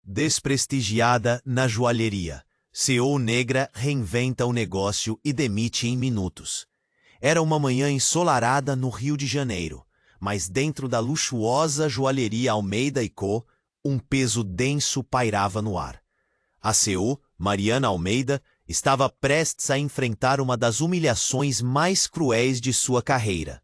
Desprestigiada na joalheria, CEO negra reinventa o negócio e demite em minutos. Era uma manhã ensolarada no Rio de Janeiro, mas dentro da luxuosa joalheria Almeida & Co., um peso denso pairava no ar. A CEO, Mariana Almeida, estava prestes a enfrentar uma das humilhações mais cruéis de sua carreira.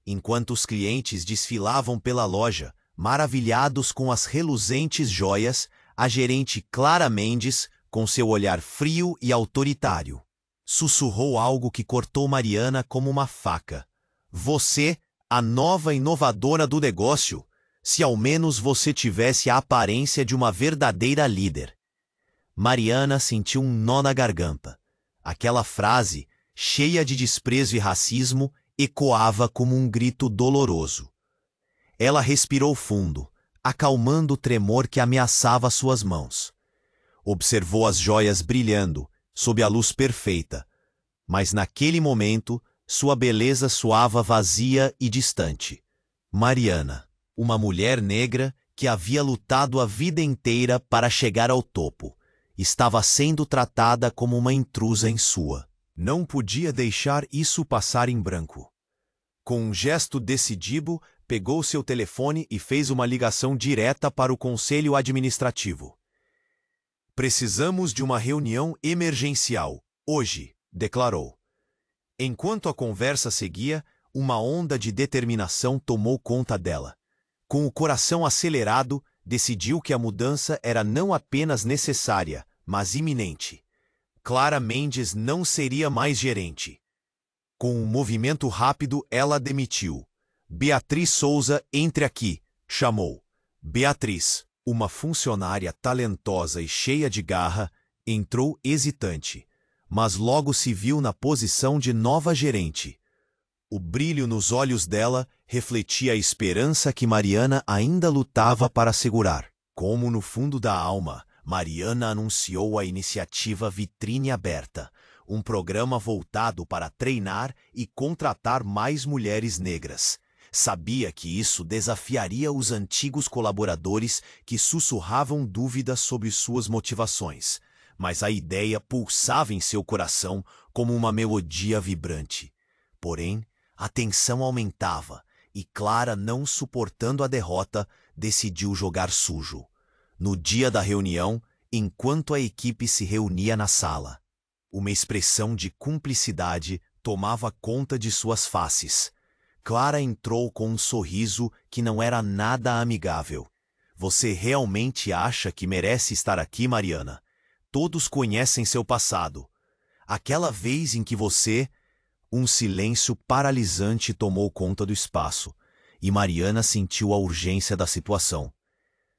Enquanto os clientes desfilavam pela loja, maravilhados com as reluzentes joias, a gerente Clara Mendes, com seu olhar frio e autoritário, sussurrou algo que cortou Mariana como uma faca. Você, a nova inovadora do negócio, se ao menos você tivesse a aparência de uma verdadeira líder. Mariana sentiu um nó na garganta. Aquela frase, cheia de desprezo e racismo, ecoava como um grito doloroso. Ela respirou fundo, acalmando o tremor que ameaçava suas mãos. Observou as joias brilhando, sob a luz perfeita. Mas naquele momento, sua beleza soava vazia e distante. Mariana, uma mulher negra que havia lutado a vida inteira para chegar ao topo, estava sendo tratada como uma intrusa em sua. Não podia deixar isso passar em branco. Com um gesto decidido, pegou seu telefone e fez uma ligação direta para o conselho administrativo. Precisamos de uma reunião emergencial, hoje, declarou. Enquanto a conversa seguia, uma onda de determinação tomou conta dela. Com o coração acelerado, decidiu que a mudança era não apenas necessária, mas iminente. Clara Mendes não seria mais gerente. Com um movimento rápido, ela demitiu. Beatriz Souza, entre aqui, chamou. Beatriz, uma funcionária talentosa e cheia de garra, entrou hesitante, mas logo se viu na posição de nova gerente. O brilho nos olhos dela refletia a esperança que Mariana ainda lutava para segurar. Como no fundo da alma, Mariana anunciou a iniciativa Vitrine Aberta, um programa voltado para treinar e contratar mais mulheres negras. Sabia que isso desafiaria os antigos colaboradores que sussurravam dúvidas sobre suas motivações, mas a ideia pulsava em seu coração como uma melodia vibrante. Porém, a tensão aumentava e Clara, não suportando a derrota, decidiu jogar sujo. No dia da reunião, enquanto a equipe se reunia na sala, uma expressão de cumplicidade tomava conta de suas faces. Clara entrou com um sorriso que não era nada amigável. Você realmente acha que merece estar aqui, Mariana? Todos conhecem seu passado. Aquela vez em que você... Um silêncio paralisante tomou conta do espaço, e Mariana sentiu a urgência da situação.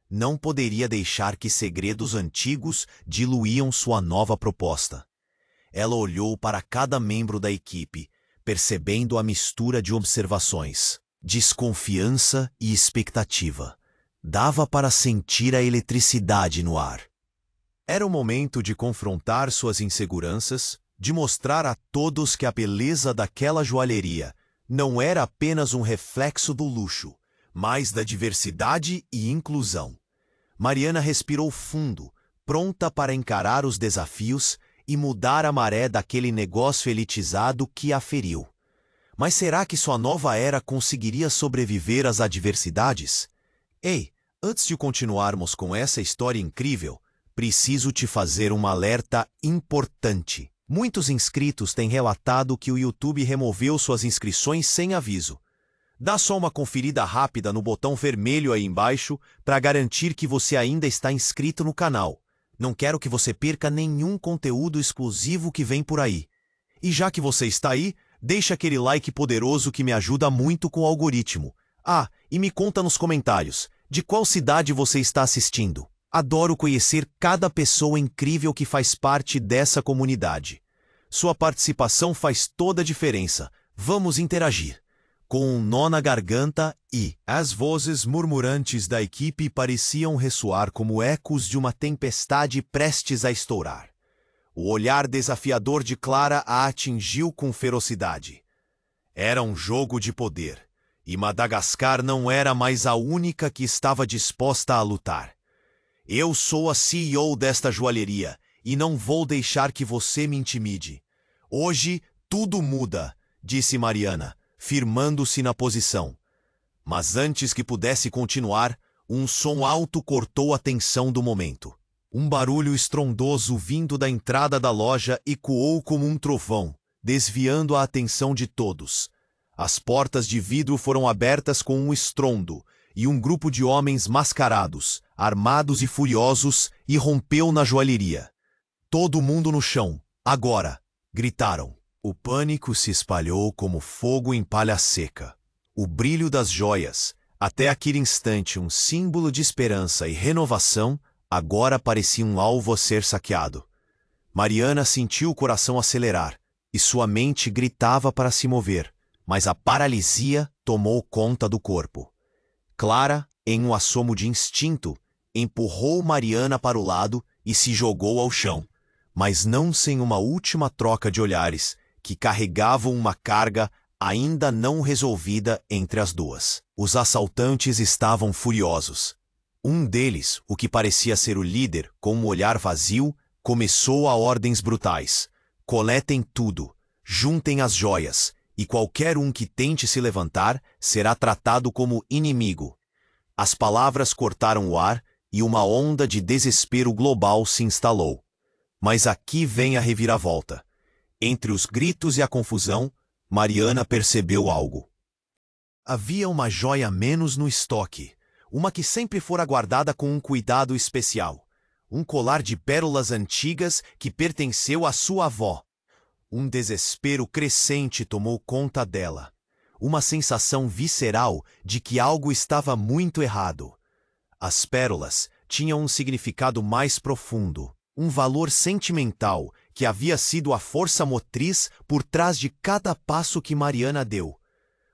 Não poderia deixar que segredos antigos diluíam sua nova proposta. Ela olhou para cada membro da equipe, percebendo a mistura de observações, desconfiança e expectativa. Dava para sentir a eletricidade no ar. Era o momento de confrontar suas inseguranças, de mostrar a todos que a beleza daquela joalheria não era apenas um reflexo do luxo, mas da diversidade e inclusão. Mariana respirou fundo, pronta para encarar os desafios e mudar a maré daquele negócio elitizado que a feriu. Mas será que sua nova era conseguiria sobreviver às adversidades? Ei, antes de continuarmos com essa história incrível, preciso te fazer um alerta importante. Muitos inscritos têm relatado que o YouTube removeu suas inscrições sem aviso. Dá só uma conferida rápida no botão vermelho aí embaixo para garantir que você ainda está inscrito no canal. Não quero que você perca nenhum conteúdo exclusivo que vem por aí. E já que você está aí, deixa aquele like poderoso que me ajuda muito com o algoritmo. Ah, e me conta nos comentários, de qual cidade você está assistindo. Adoro conhecer cada pessoa incrível que faz parte dessa comunidade. Sua participação faz toda a diferença. Vamos interagir. Com um nó na garganta as vozes murmurantes da equipe pareciam ressoar como ecos de uma tempestade prestes a estourar. O olhar desafiador de Clara a atingiu com ferocidade. Era um jogo de poder, e Madagascar não era mais a única que estava disposta a lutar. Eu sou a CEO desta joalheria e não vou deixar que você me intimide. Hoje tudo muda, disse Mariana, firmando-se na posição. Mas antes que pudesse continuar, um som alto cortou a tensão do momento. Um barulho estrondoso vindo da entrada da loja ecoou como um trovão, desviando a atenção de todos. As portas de vidro foram abertas com um estrondo, e um grupo de homens mascarados, armados e furiosos, irrompeu na joalheria. Todo mundo no chão, agora! Gritaram. O pânico se espalhou como fogo em palha seca. O brilho das joias, até aquele instante um símbolo de esperança e renovação, agora parecia um alvo a ser saqueado. Mariana sentiu o coração acelerar, e sua mente gritava para se mover, mas a paralisia tomou conta do corpo. Clara, em um assomo de instinto, empurrou Mariana para o lado e se jogou ao chão, mas não sem uma última troca de olhares, que carregavam uma carga ainda não resolvida entre as duas. Os assaltantes estavam furiosos. Um deles, o que parecia ser o líder, com um olhar vazio, começou a ordens brutais. Coletem tudo, juntem as joias, e qualquer um que tente se levantar será tratado como inimigo. As palavras cortaram o ar e uma onda de desespero global se instalou. Mas aqui vem a reviravolta. Entre os gritos e a confusão, Mariana percebeu algo. Havia uma joia a menos no estoque, uma que sempre fora guardada com um cuidado especial. Um colar de pérolas antigas que pertenceu à sua avó. Um desespero crescente tomou conta dela. Uma sensação visceral de que algo estava muito errado. As pérolas tinham um significado mais profundo, um valor sentimental que havia sido a força motriz por trás de cada passo que Mariana deu.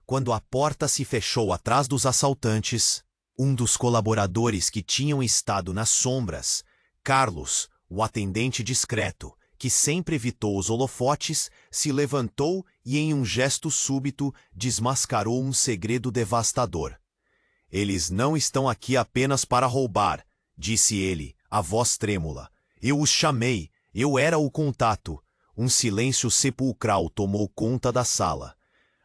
Quando a porta se fechou atrás dos assaltantes, um dos colaboradores que tinham estado nas sombras, Carlos, o atendente discreto, que sempre evitou os holofotes, se levantou e, em um gesto súbito, desmascarou um segredo devastador. Eles não estão aqui apenas para roubar, disse ele, a voz trêmula. Eu os chamei, eu era o contato. Um silêncio sepulcral tomou conta da sala.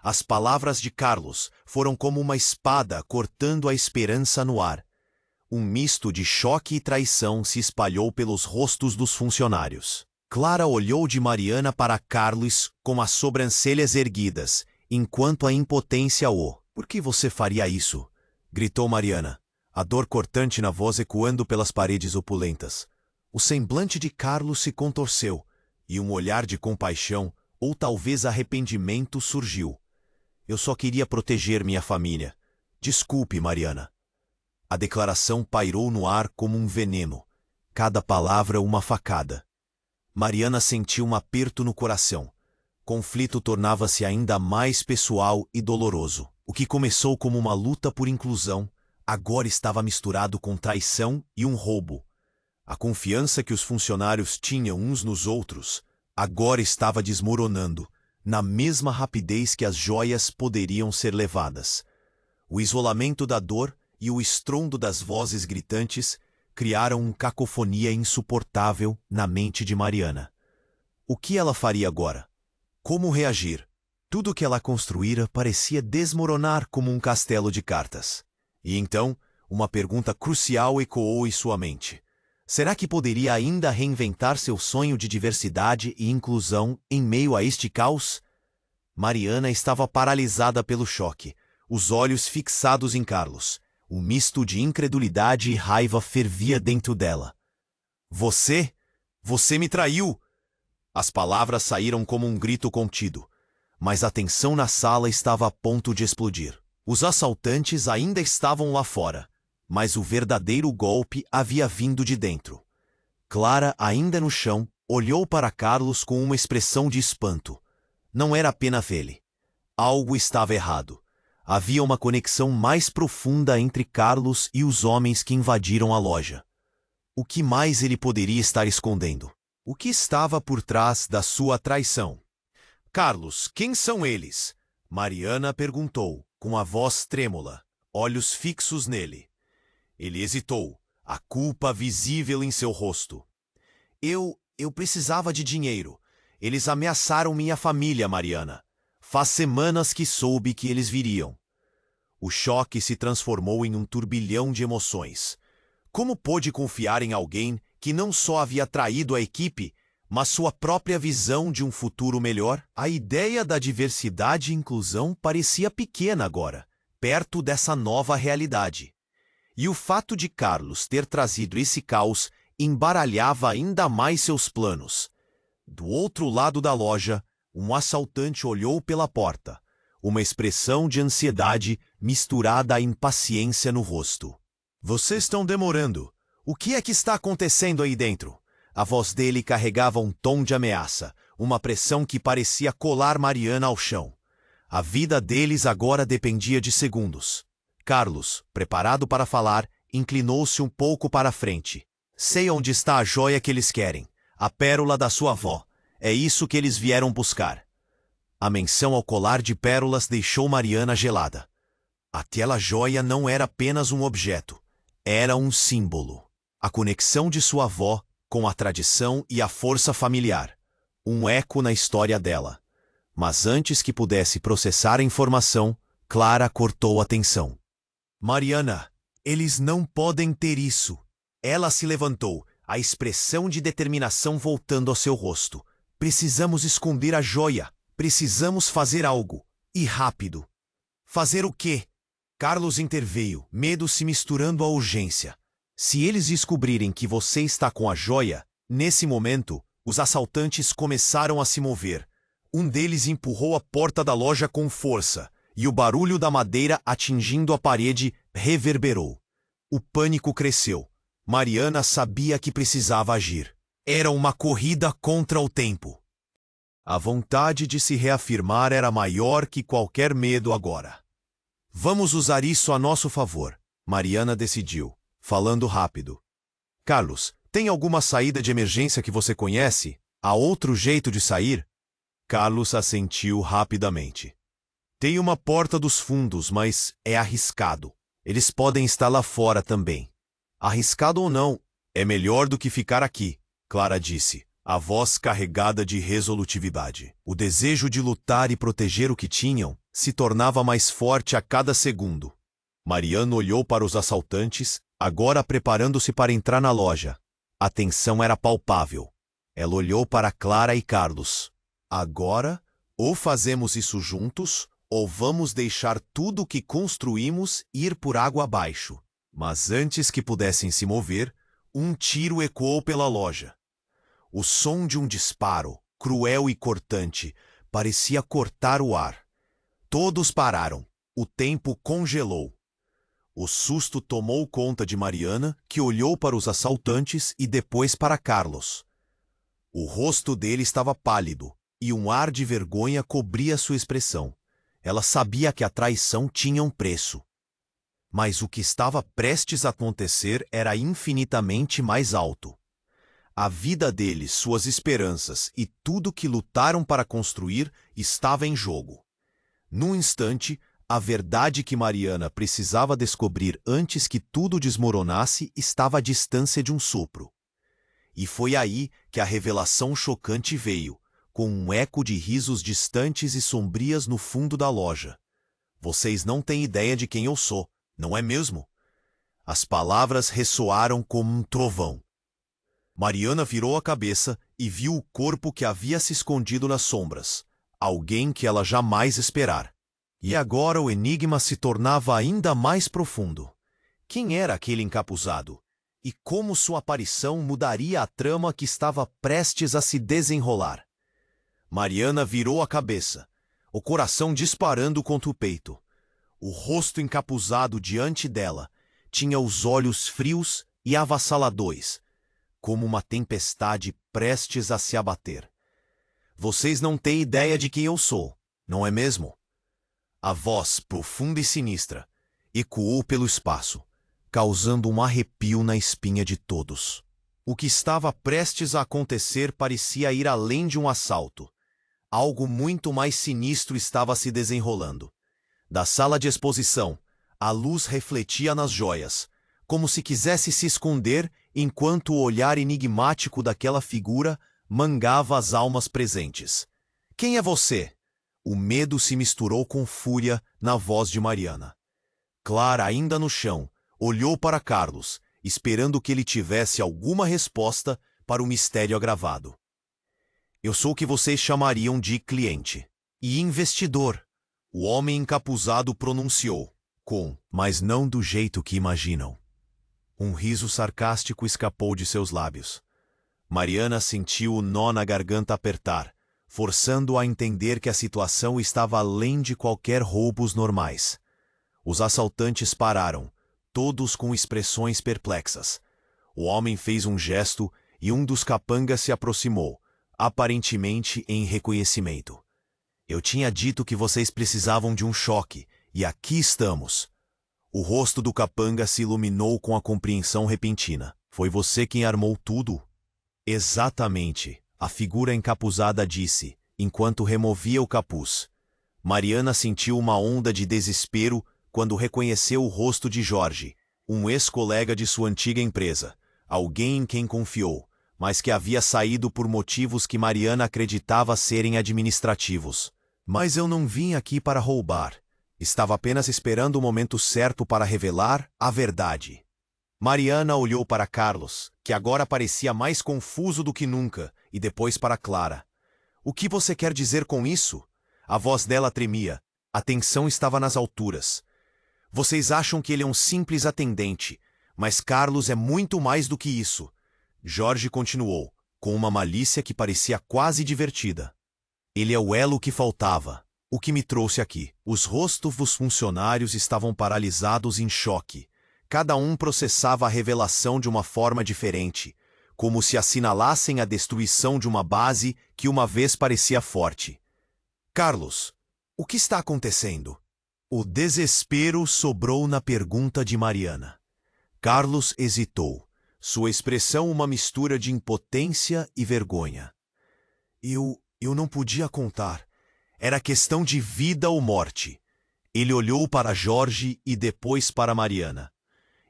As palavras de Carlos foram como uma espada cortando a esperança no ar. Um misto de choque e traição se espalhou pelos rostos dos funcionários. Clara olhou de Mariana para Carlos com as sobrancelhas erguidas, enquanto a impotência o... Por que você faria isso? Gritou Mariana, a dor cortante na voz ecoando pelas paredes opulentas. O semblante de Carlos se contorceu, e um olhar de compaixão, ou talvez arrependimento, surgiu. Eu só queria proteger minha família. Desculpe, Mariana. A declaração pairou no ar como um veneno. Cada palavra uma facada. Mariana sentiu um aperto no coração. Conflito tornava-se ainda mais pessoal e doloroso. O que começou como uma luta por inclusão, agora estava misturado com traição e um roubo. A confiança que os funcionários tinham uns nos outros, agora estava desmoronando, na mesma rapidez que as joias poderiam ser levadas. O isolamento da dor e o estrondo das vozes gritantes criaram uma cacofonia insuportável na mente de Mariana. O que ela faria agora? Como reagir? Tudo que ela construíra parecia desmoronar como um castelo de cartas. E então, uma pergunta crucial ecoou em sua mente. Será que poderia ainda reinventar seu sonho de diversidade e inclusão em meio a este caos? Mariana estava paralisada pelo choque, os olhos fixados em Carlos. Um misto de incredulidade e raiva fervia dentro dela. Você me traiu! As palavras saíram como um grito contido, mas a tensão na sala estava a ponto de explodir. Os assaltantes ainda estavam lá fora, mas o verdadeiro golpe havia vindo de dentro. Clara, ainda no chão, olhou para Carlos com uma expressão de espanto. Não era apenas ele. Algo estava errado. Havia uma conexão mais profunda entre Carlos e os homens que invadiram a loja. O que mais ele poderia estar escondendo? O que estava por trás da sua traição? Carlos, quem são eles? Mariana perguntou, com a voz trêmula, olhos fixos nele. Ele hesitou, a culpa visível em seu rosto. Eu precisava de dinheiro. Eles ameaçaram minha família, Mariana. Faz semanas que soube que eles viriam. O choque se transformou em um turbilhão de emoções. Como pôde confiar em alguém que não só havia traído a equipe, mas sua própria visão de um futuro melhor? A ideia da diversidade e inclusão parecia pequena agora, perto dessa nova realidade. E o fato de Carlos ter trazido esse caos embaralhava ainda mais seus planos. Do outro lado da loja, um assaltante olhou pela porta, uma expressão de ansiedade misturada à impaciência no rosto. Vocês estão demorando. O que é que está acontecendo aí dentro? A voz dele carregava um tom de ameaça, uma pressão que parecia colar Mariana ao chão. A vida deles agora dependia de segundos. Carlos, preparado para falar, inclinou-se um pouco para a frente. Sei onde está a joia que eles querem. A pérola da sua avó. É isso que eles vieram buscar. A menção ao colar de pérolas deixou Mariana gelada. Aquela joia não era apenas um objeto. Era um símbolo. A conexão de sua avó com a tradição e a força familiar. Um eco na história dela. Mas antes que pudesse processar a informação, Clara cortou a tensão. Mariana, eles não podem ter isso. Ela se levantou, a expressão de determinação voltando ao seu rosto. Precisamos esconder a joia. Precisamos fazer algo. E rápido. Fazer o quê? Carlos interveio, medo se misturando à urgência. Se eles descobrirem que você está com a joia, nesse momento, os assaltantes começaram a se mover. Um deles empurrou a porta da loja com força, e o barulho da madeira atingindo a parede reverberou. O pânico cresceu. Mariana sabia que precisava agir. Era uma corrida contra o tempo. A vontade de se reafirmar era maior que qualquer medo agora. Vamos usar isso a nosso favor, Mariana decidiu, falando rápido. Carlos, tem alguma saída de emergência que você conhece? Há outro jeito de sair? Carlos assentiu rapidamente. Tem uma porta dos fundos, mas é arriscado. Eles podem estar lá fora também. Arriscado ou não, é melhor do que ficar aqui, Clara disse, a voz carregada de resolutividade. O desejo de lutar e proteger o que tinham se tornava mais forte a cada segundo. Mariana olhou para os assaltantes, agora preparando-se para entrar na loja. A tensão era palpável. Ela olhou para Clara e Carlos. Agora, ou fazemos isso juntos, ou vamos deixar tudo o que construímos ir por água abaixo. Mas antes que pudessem se mover, um tiro ecoou pela loja. O som de um disparo, cruel e cortante, parecia cortar o ar. Todos pararam. O tempo congelou. O susto tomou conta de Mariana, que olhou para os assaltantes e depois para Carlos. O rosto dele estava pálido, e um ar de vergonha cobria sua expressão. Ela sabia que a traição tinha um preço. Mas o que estava prestes a acontecer era infinitamente mais alto. A vida deles, suas esperanças e tudo que lutaram para construir estava em jogo. Num instante, a verdade que Mariana precisava descobrir antes que tudo desmoronasse estava à distância de um sopro. E foi aí que a revelação chocante veio, com um eco de risos distantes e sombrias no fundo da loja. Vocês não têm ideia de quem eu sou, não é mesmo? As palavras ressoaram como um trovão. Mariana virou a cabeça e viu o corpo que havia se escondido nas sombras. Alguém que ela jamais esperara. E agora o enigma se tornava ainda mais profundo. Quem era aquele encapuzado? E como sua aparição mudaria a trama que estava prestes a se desenrolar? Mariana virou a cabeça, o coração disparando contra o peito. O rosto encapuzado diante dela tinha os olhos frios e avassaladores, como uma tempestade prestes a se abater. Vocês não têm ideia de quem eu sou, não é mesmo? A voz, profunda e sinistra, ecoou pelo espaço, causando um arrepio na espinha de todos. O que estava prestes a acontecer parecia ir além de um assalto. Algo muito mais sinistro estava se desenrolando. Da sala de exposição, a luz refletia nas joias, como se quisesse se esconder, enquanto o olhar enigmático daquela figura mangava as almas presentes. Quem é você? O medo se misturou com fúria na voz de Mariana. Clara, ainda no chão, olhou para Carlos, esperando que ele tivesse alguma resposta para o mistério agravado. Eu sou o que vocês chamariam de cliente. E investidor, o homem encapuzado pronunciou, mas não do jeito que imaginam. Um riso sarcástico escapou de seus lábios. Mariana sentiu o nó na garganta apertar, forçando-a a entender que a situação estava além de qualquer roubos normais. Os assaltantes pararam, todos com expressões perplexas. O homem fez um gesto e um dos capangas se aproximou, aparentemente em reconhecimento. Eu tinha dito que vocês precisavam de um choque, e aqui estamos. O rosto do capanga se iluminou com a compreensão repentina. Foi você quem armou tudo? Exatamente, a figura encapuzada disse, enquanto removia o capuz. Mariana sentiu uma onda de desespero quando reconheceu o rosto de Jorge, um ex-colega de sua antiga empresa, alguém em quem confiou, mas que havia saído por motivos que Mariana acreditava serem administrativos. Mas eu não vim aqui para roubar. Estava apenas esperando o momento certo para revelar a verdade. Mariana olhou para Carlos, que agora parecia mais confuso do que nunca, e depois para Clara. O que você quer dizer com isso? A voz dela tremia. A tensão estava nas alturas. Vocês acham que ele é um simples atendente, mas Carlos é muito mais do que isso. Jorge continuou, com uma malícia que parecia quase divertida. Ele é o elo que faltava, o que me trouxe aqui. Os rostos dos funcionários estavam paralisados em choque. Cada um processava a revelação de uma forma diferente, como se assinalassem a destruição de uma base que uma vez parecia forte. Carlos, o que está acontecendo? O desespero sobrou na pergunta de Mariana. Carlos hesitou, sua expressão uma mistura de impotência e vergonha. Eu não podia contar. Era questão de vida ou morte. Ele olhou para Jorge e depois para Mariana.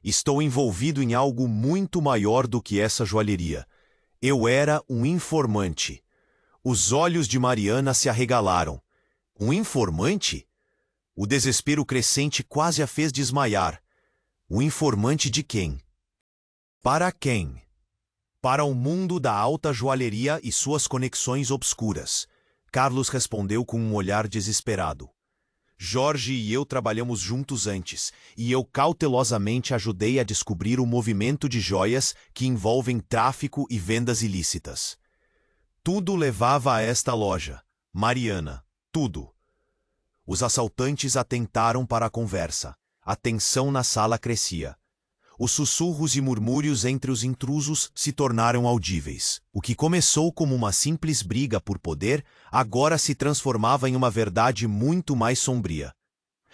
Estou envolvido em algo muito maior do que essa joalheria. Eu era um informante. Os olhos de Mariana se arregalaram. Um informante? O desespero crescente quase a fez desmaiar. O informante de quem? Para quem? Para o mundo da alta joalheria e suas conexões obscuras. Carlos respondeu com um olhar desesperado. Jorge e eu trabalhamos juntos antes, e eu cautelosamente ajudei a descobrir o movimento de joias que envolvem tráfico e vendas ilícitas. Tudo levava a esta loja, Mariana, tudo. Os assaltantes atentaram para a conversa. A tensão na sala crescia. Os sussurros e murmúrios entre os intrusos se tornaram audíveis. O que começou como uma simples briga por poder, agora se transformava em uma verdade muito mais sombria.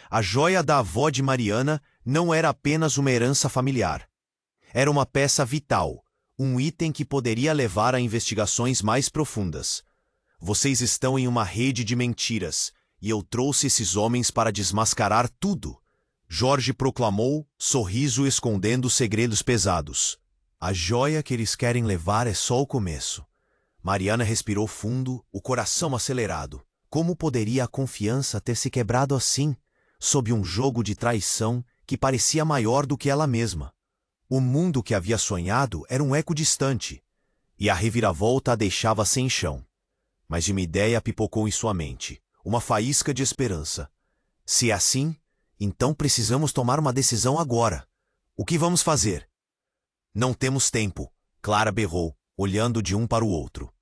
A joia da avó de Mariana não era apenas uma herança familiar. Era uma peça vital, um item que poderia levar a investigações mais profundas. Vocês estão em uma rede de mentiras, e eu trouxe esses homens para desmascarar tudo. Jorge proclamou, sorriso escondendo segredos pesados. A joia que eles querem levar é só o começo. Mariana respirou fundo, o coração acelerado. Como poderia a confiança ter se quebrado assim, sob um jogo de traição que parecia maior do que ela mesma? O mundo que havia sonhado era um eco distante, e a reviravolta a deixava sem chão. Mas uma ideia pipocou em sua mente, uma faísca de esperança. Se é assim, então precisamos tomar uma decisão agora. O que vamos fazer? Não temos tempo, Clara berrou, olhando de um para o outro.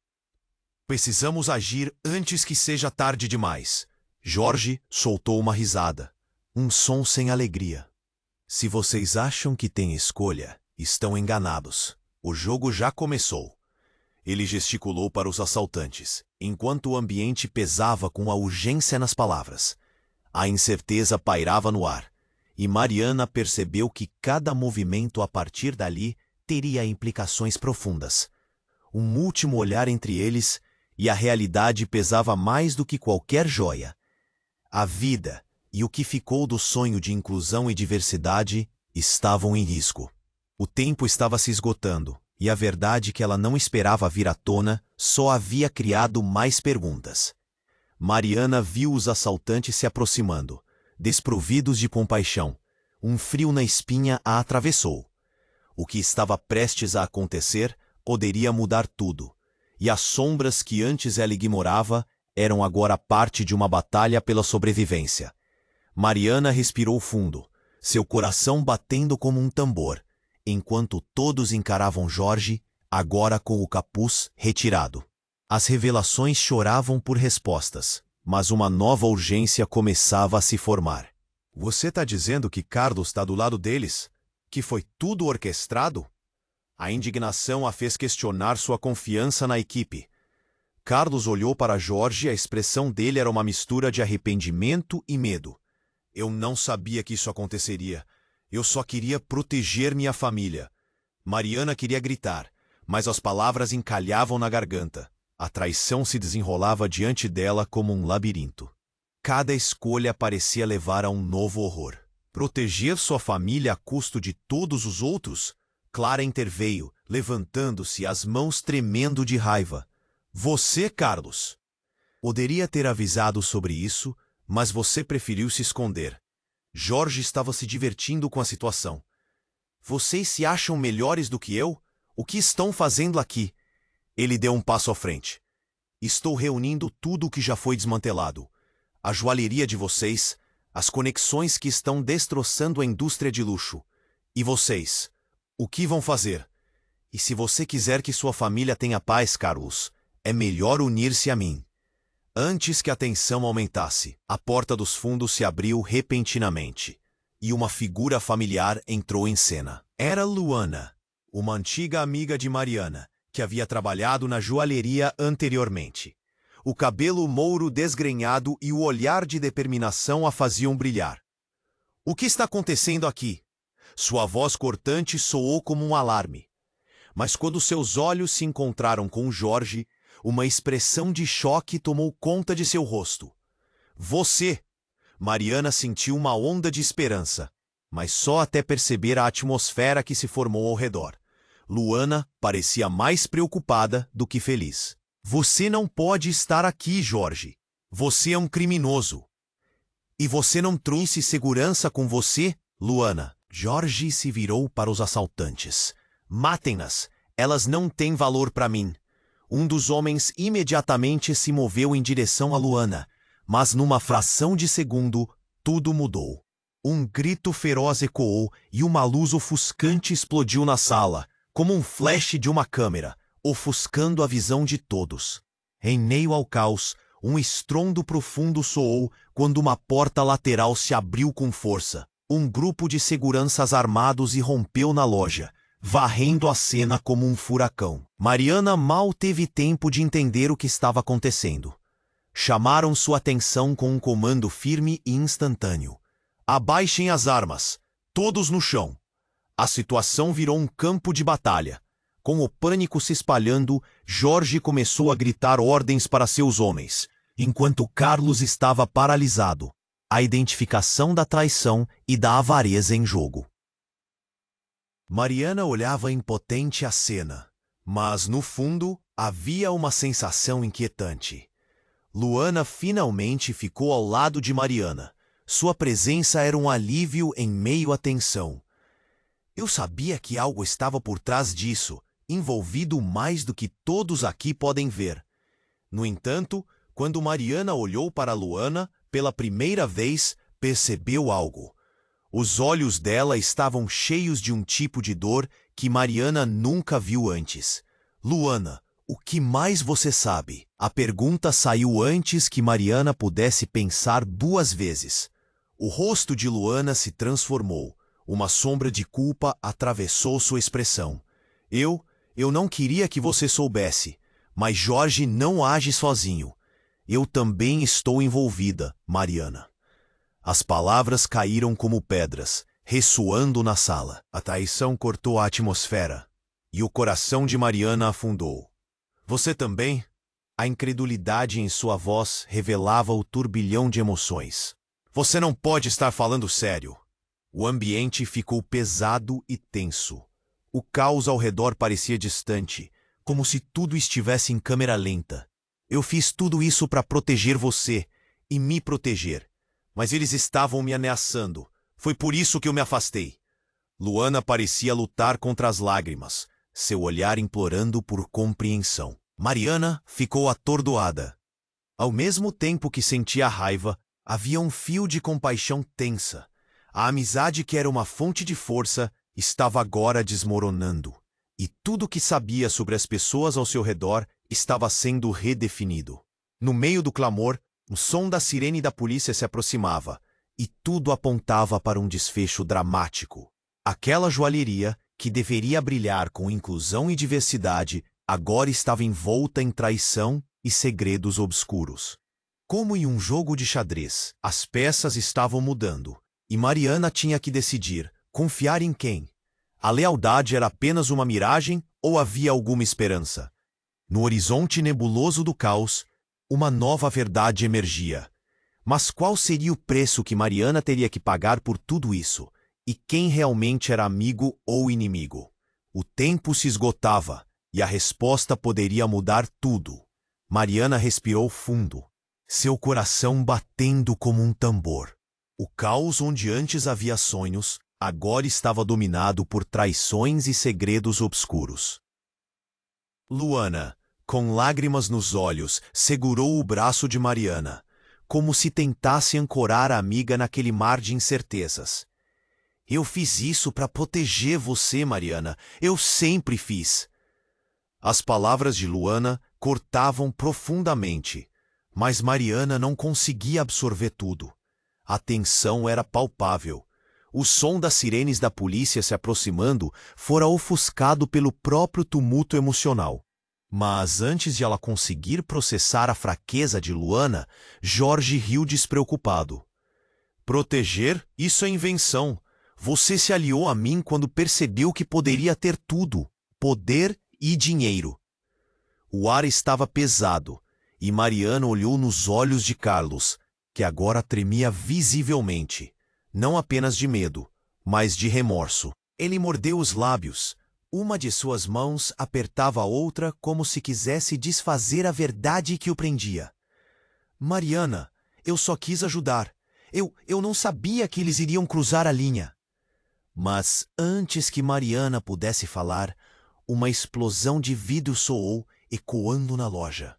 Precisamos agir antes que seja tarde demais. Jorge soltou uma risada, um som sem alegria. Se vocês acham que têm escolha, estão enganados. O jogo já começou. Ele gesticulou para os assaltantes, enquanto o ambiente pesava com a urgência nas palavras. A incerteza pairava no ar, e Mariana percebeu que cada movimento a partir dali teria implicações profundas. Um último olhar entre eles, e a realidade pesava mais do que qualquer joia. A vida e o que ficou do sonho de inclusão e diversidade estavam em risco. O tempo estava se esgotando, e a verdade que ela não esperava vir à tona só havia criado mais perguntas. Mariana viu os assaltantes se aproximando, desprovidos de compaixão. Um frio na espinha a atravessou. O que estava prestes a acontecer poderia mudar tudo, e as sombras que antes ela ignorava eram agora parte de uma batalha pela sobrevivência. Mariana respirou fundo, seu coração batendo como um tambor, enquanto todos encaravam Jorge, agora com o capuz retirado. As revelações choravam por respostas, mas uma nova urgência começava a se formar. Você está dizendo que Carlos está do lado deles? Que foi tudo orquestrado? A indignação a fez questionar sua confiança na equipe. Carlos olhou para Jorge e a expressão dele era uma mistura de arrependimento e medo. Eu não sabia que isso aconteceria. Eu só queria proteger minha família. Mariana queria gritar, mas as palavras encalhavam na garganta. A traição se desenrolava diante dela como um labirinto. Cada escolha parecia levar a um novo horror. Proteger sua família a custo de todos os outros? Clara interveio, levantando-se, as mãos tremendo de raiva. Você, Carlos! Poderia ter avisado sobre isso, mas você preferiu se esconder. Jorge estava se divertindo com a situação. Vocês se acham melhores do que eu? O que estão fazendo aqui? Ele deu um passo à frente. Estou reunindo tudo o que já foi desmantelado. A joalheria de vocês, as conexões que estão destroçando a indústria de luxo. E vocês? O que vão fazer? E se você quiser que sua família tenha paz, Carlos, é melhor unir-se a mim. Antes que a tensão aumentasse, a porta dos fundos se abriu repentinamente, e uma figura familiar entrou em cena. Era Luana, uma antiga amiga de Mariana, que havia trabalhado na joalheria anteriormente. O cabelo mouro desgrenhado e o olhar de determinação a faziam brilhar. O que está acontecendo aqui? Sua voz cortante soou como um alarme. Mas quando seus olhos se encontraram com Jorge, uma expressão de choque tomou conta de seu rosto. Você! Mariana sentiu uma onda de esperança, mas só até perceber a atmosfera que se formou ao redor. Luana parecia mais preocupada do que feliz. Você não pode estar aqui, Jorge. Você é um criminoso. E você não trouxe segurança com você, Luana? Jorge se virou para os assaltantes. Matem-nas. Elas não têm valor para mim. Um dos homens imediatamente se moveu em direção a Luana, mas numa fração de segundo, tudo mudou. Um grito feroz ecoou e uma luz ofuscante explodiu na sala, como um flash de uma câmera, ofuscando a visão de todos. Em meio ao caos, um estrondo profundo soou quando uma porta lateral se abriu com força. Um grupo de seguranças armados irrompeu na loja, varrendo a cena como um furacão. Mariana mal teve tempo de entender o que estava acontecendo. Chamaram sua atenção com um comando firme e instantâneo. Abaixem as armas, todos no chão. A situação virou um campo de batalha. Com o pânico se espalhando, Jorge começou a gritar ordens para seus homens, enquanto Carlos estava paralisado. A identificação da traição e da avareza em jogo. Mariana olhava impotente a cena, mas no fundo havia uma sensação inquietante. Luana finalmente ficou ao lado de Mariana. Sua presença era um alívio em meio à tensão. Eu sabia que algo estava por trás disso, envolvido mais do que todos aqui podem ver. No entanto, quando Mariana olhou para Luana, pela primeira vez, percebeu algo. Os olhos dela estavam cheios de um tipo de dor que Mariana nunca viu antes. Luana, o que mais você sabe? A pergunta saiu antes que Mariana pudesse pensar duas vezes. O rosto de Luana se transformou. Uma sombra de culpa atravessou sua expressão. Eu não queria que você soubesse, mas Jorge não age sozinho. Eu também estou envolvida, Mariana. As palavras caíram como pedras, ressoando na sala. A traição cortou a atmosfera, e o coração de Mariana afundou. Você também? A incredulidade em sua voz revelava o turbilhão de emoções. Você não pode estar falando sério. O ambiente ficou pesado e tenso. O caos ao redor parecia distante, como se tudo estivesse em câmera lenta. Eu fiz tudo isso para proteger você e me proteger, mas eles estavam me ameaçando. Foi por isso que eu me afastei. Luana parecia lutar contra as lágrimas, seu olhar implorando por compreensão. Mariana ficou atordoada. Ao mesmo tempo que sentia raiva, havia um fio de compaixão tensa. A amizade que era uma fonte de força estava agora desmoronando. E tudo o que sabia sobre as pessoas ao seu redor estava sendo redefinido. No meio do clamor, o som da sirene da polícia se aproximava, e tudo apontava para um desfecho dramático. Aquela joalheria, que deveria brilhar com inclusão e diversidade, agora estava envolta em traição e segredos obscuros. Como em um jogo de xadrez, as peças estavam mudando, e Mariana tinha que decidir, confiar em quem? A lealdade era apenas uma miragem ou havia alguma esperança? No horizonte nebuloso do caos, uma nova verdade emergia. Mas qual seria o preço que Mariana teria que pagar por tudo isso? E quem realmente era amigo ou inimigo? O tempo se esgotava, e a resposta poderia mudar tudo. Mariana respirou fundo, seu coração batendo como um tambor. O caos onde antes havia sonhos, agora estava dominado por traições e segredos obscuros. Luana, com lágrimas nos olhos, segurou o braço de Mariana, como se tentasse ancorar a amiga naquele mar de incertezas. Eu fiz isso para proteger você, Mariana. Eu sempre fiz. As palavras de Luana cortavam profundamente, mas Mariana não conseguia absorver tudo. A tensão era palpável. O som das sirenes da polícia se aproximando fora ofuscado pelo próprio tumulto emocional. Mas antes de ela conseguir processar a fraqueza de Luana, Jorge riu despreocupado. Proteger? Isso é invenção. Você se aliou a mim quando percebeu que poderia ter tudo, poder e dinheiro. O ar estava pesado, e Mariana olhou nos olhos de Carlos, que agora tremia visivelmente, não apenas de medo, mas de remorso. Ele mordeu os lábios. Uma de suas mãos apertava a outra como se quisesse desfazer a verdade que o prendia. Mariana, eu só quis ajudar. Eu não sabia que eles iriam cruzar a linha. Mas antes que Mariana pudesse falar, uma explosão de vidro soou, ecoando na loja.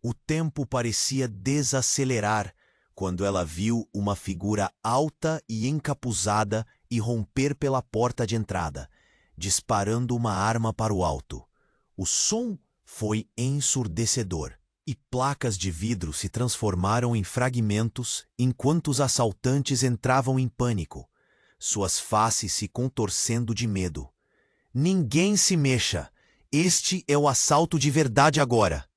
O tempo parecia desacelerar quando ela viu uma figura alta e encapuzada irromper pela porta de entrada, disparando uma arma para o alto. O som foi ensurdecedor, e placas de vidro se transformaram em fragmentos enquanto os assaltantes entravam em pânico, suas faces se contorcendo de medo. Ninguém se mexa! Este é o assalto de verdade agora!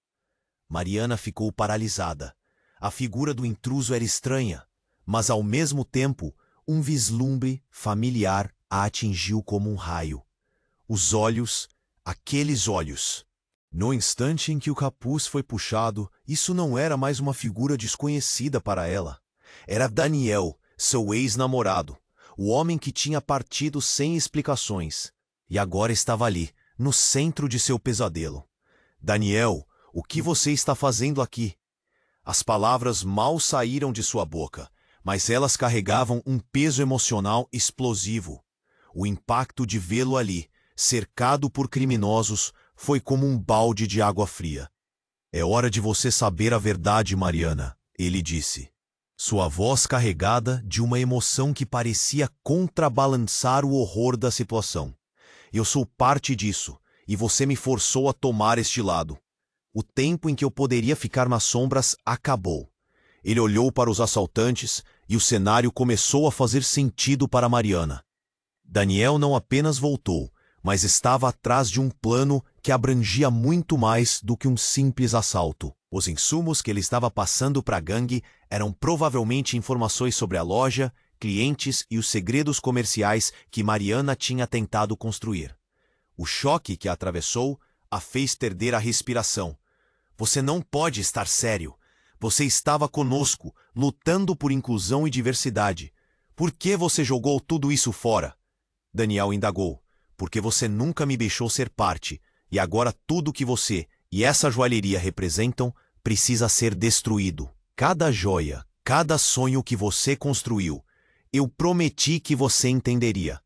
Mariana ficou paralisada. A figura do intruso era estranha, mas ao mesmo tempo, um vislumbre familiar a atingiu como um raio. Os olhos, aqueles olhos. No instante em que o capuz foi puxado, isso não era mais uma figura desconhecida para ela. Era Daniel, seu ex-namorado, o homem que tinha partido sem explicações, e agora estava ali, no centro de seu pesadelo. Daniel, o que você está fazendo aqui? As palavras mal saíram de sua boca, mas elas carregavam um peso emocional explosivo. O impacto de vê-lo ali, cercado por criminosos, foi como um balde de água fria. É hora de você saber a verdade, Mariana, ele disse. Sua voz carregada de uma emoção que parecia contrabalançar o horror da situação. Eu sou parte disso, e você me forçou a tomar este lado. O tempo em que eu poderia ficar nas sombras acabou. Ele olhou para os assaltantes e o cenário começou a fazer sentido para Mariana. Daniel não apenas voltou, mas estava atrás de um plano que abrangia muito mais do que um simples assalto. Os insumos que ele estava passando para a gangue eram provavelmente informações sobre a loja, clientes e os segredos comerciais que Mariana tinha tentado construir. O choque que a atravessou a fez perder a respiração. Você não pode estar sério. Você estava conosco, lutando por inclusão e diversidade. Por que você jogou tudo isso fora? Daniel indagou. porque você nunca me deixou ser parte, e agora tudo que você e essa joalheria representam precisa ser destruído. Cada joia, cada sonho que você construiu, eu prometi que você entenderia.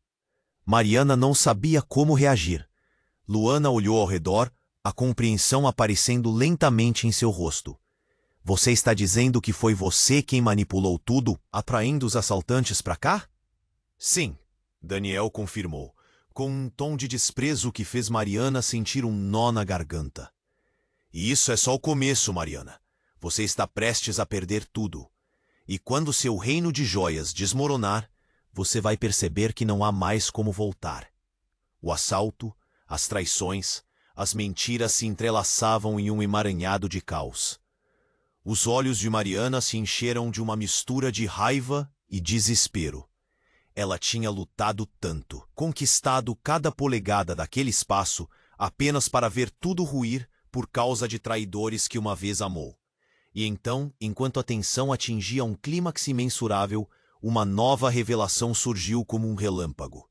Mariana não sabia como reagir. Luana olhou ao redor, a compreensão aparecendo lentamente em seu rosto. Você está dizendo que foi você quem manipulou tudo, atraindo os assaltantes para cá? Sim, Daniel confirmou, com um tom de desprezo que fez Mariana sentir um nó na garganta. E isso é só o começo, Mariana. Você está prestes a perder tudo. E quando seu reino de joias desmoronar, você vai perceber que não há mais como voltar. O assalto, as traições, as mentiras se entrelaçavam em um emaranhado de caos. Os olhos de Mariana se encheram de uma mistura de raiva e desespero. Ela tinha lutado tanto, conquistado cada polegada daquele espaço, apenas para ver tudo ruir por causa de traidores que uma vez amou. E então, enquanto a tensão atingia um clímax imensurável, uma nova revelação surgiu como um relâmpago.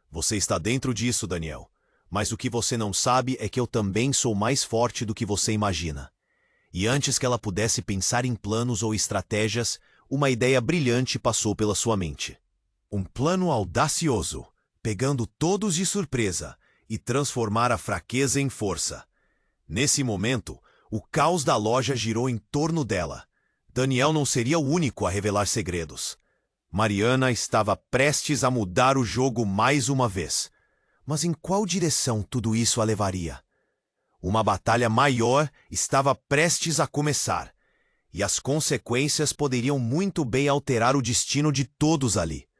Você está dentro disso, Daniel. Mas o que você não sabe é que eu também sou mais forte do que você imagina. E antes que ela pudesse pensar em planos ou estratégias, uma ideia brilhante passou pela sua mente. Um plano audacioso, pegando todos de surpresa e transformar a fraqueza em força. Nesse momento, o caos da loja girou em torno dela. Daniel não seria o único a revelar segredos. Mariana estava prestes a mudar o jogo mais uma vez. Mas em qual direção tudo isso a levaria? Uma batalha maior estava prestes a começar, e as consequências poderiam muito bem alterar o destino de todos ali.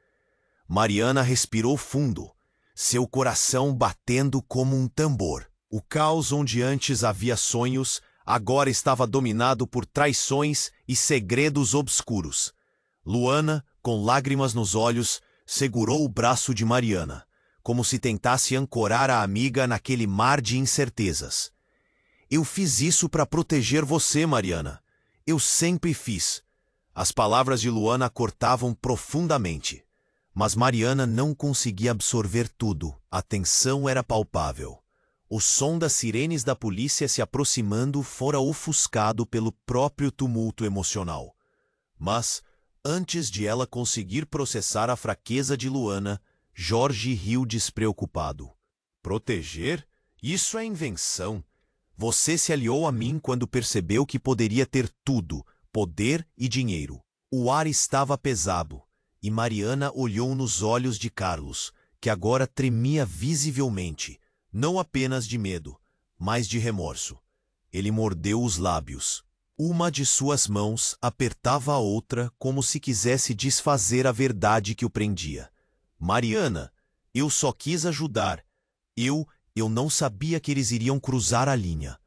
Mariana respirou fundo, seu coração batendo como um tambor. O caos onde antes havia sonhos, agora estava dominado por traições e segredos obscuros. Luana, com lágrimas nos olhos, segurou o braço de Mariana, como se tentasse ancorar a amiga naquele mar de incertezas. Eu fiz isso para proteger você, Mariana. Eu sempre fiz. As palavras de Luana a cortavam profundamente. Mas Mariana não conseguia absorver tudo. A tensão era palpável. O som das sirenes da polícia se aproximando fora ofuscado pelo próprio tumulto emocional. Mas, antes de ela conseguir processar a fraqueza de Luana, Jorge riu despreocupado. Proteger? Isso é invenção. Você se aliou a mim quando percebeu que poderia ter tudo, poder e dinheiro. O ar estava pesado, e Mariana olhou nos olhos de Carlos, que agora tremia visivelmente, não apenas de medo, mas de remorso. Ele mordeu os lábios. Uma de suas mãos apertava a outra como se quisesse desfazer a verdade que o prendia. Mariana, eu só quis ajudar. Eu não sabia que eles iriam cruzar a linha.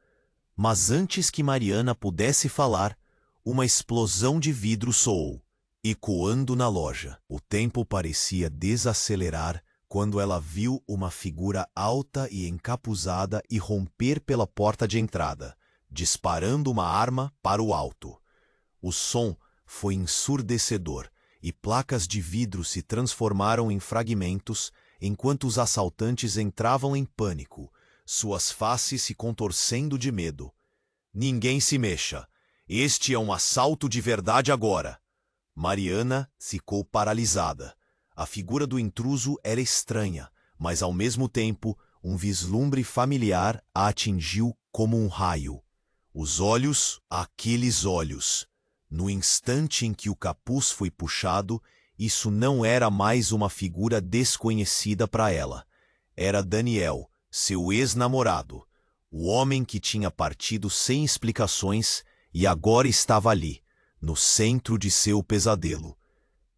Mas antes que Mariana pudesse falar, uma explosão de vidro soou, ecoando na loja. O tempo parecia desacelerar quando ela viu uma figura alta e encapuzada irromper pela porta de entrada, disparando uma arma para o alto. O som foi ensurdecedor e placas de vidro se transformaram em fragmentos enquanto os assaltantes entravam em pânico, suas faces se contorcendo de medo. Ninguém se mexa. Este é um assalto de verdade agora. Mariana ficou paralisada. A figura do intruso era estranha, mas ao mesmo tempo um vislumbre familiar a atingiu como um raio. Os olhos, aqueles olhos. No instante em que o capuz foi puxado, isso não era mais uma figura desconhecida para ela. Era Daniel, seu ex-namorado, o homem que tinha partido sem explicações e agora estava ali, no centro de seu pesadelo.